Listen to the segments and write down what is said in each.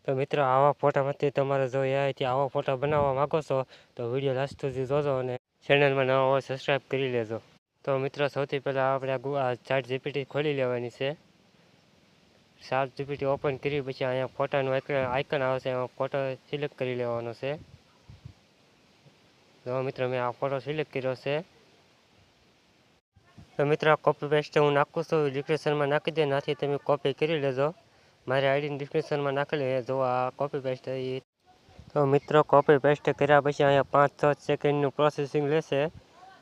તો મિત્રો આવા ફોટામાંથી તમારે જો એઆઈથી આવા ફોટા બનાવવા માગો છો તો વિડીયો લાસ્ટ સુધી જોજો અને ચેનલમાં નવા હોય સબસ્ક્રાઈબ કરી લેજો. તો મિત્રો સૌથી પહેલાં આપણે આ ચાટ જીપીટી ખોલી લેવાની છે. ચાટ જીપીટી ઓપન કરી પછી અહીંયા ફોટાનું આઇકન આવશે, એમાં ફોટો સિલેક્ટ કરી લેવાનો છે. જો મિત્રો મેં આ ફોટો સિલેક્ટ કર્યો છે. તો મિત્રો કોપી પેસ્ટ હું નાખું છું, ડિસ્ક્રિપ્શનમાં નાખી દે, નાથી તમે કોપી કરી લેજો. મારી આઈડીની ડિસ્ક્રિપ્શનમાં નાખેલી જો આ કોપી પેસ્ટ. તો મિત્રો કોપી પેસ્ટ કર્યા પછી અહીંયા 5-6 સેકન્ડનું પ્રોસેસિંગ લેશે.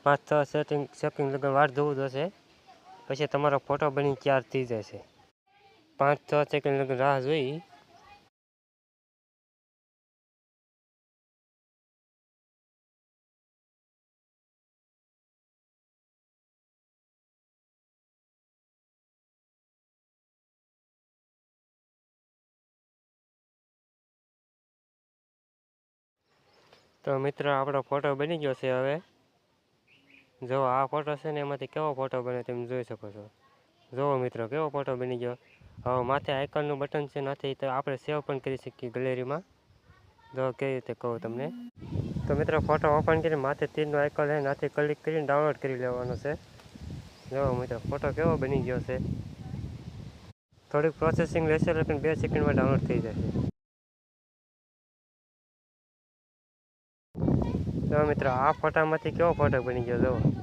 5-6 સેકન્ડ લગન વાર જોવું જોશે, પછી તમારો ફોટો બની તૈયાર થઈ જશે. 5-6 સેકન્ડ લગન રાહ જોઈ. તો મિત્રો આપણો ફોટો બની ગયો છે. હવે જો આ ફોટો છે ને એમાંથી કેવો ફોટો બને તમે જોઈ શકો છો. જુઓ મિત્રો કેવો ફોટો બની ગયો. હવે માથે આઇકનનું બટન છે, નાથી તો આપણે સેવ પણ કરી શકીએ ગેલેરીમાં. જો કેવી રીતે કહું તમને. તો મિત્રો ફોટો ઓપન કરી માથે તીરનું આઇકન છે, નાથી ક્લિક કરીને ડાઉનલોડ કરી લેવાનો છે. જો મિત્રો ફોટો કેવો બની ગયો છે. થોડીક પ્રોસેસિંગ લેશે એટલે 2 સેકન્ડમાં ડાઉનલોડ થઈ જશે. તો મિત્રો આ ફોટામાંથી કેવો ફોટો બની ગયો જુઓ.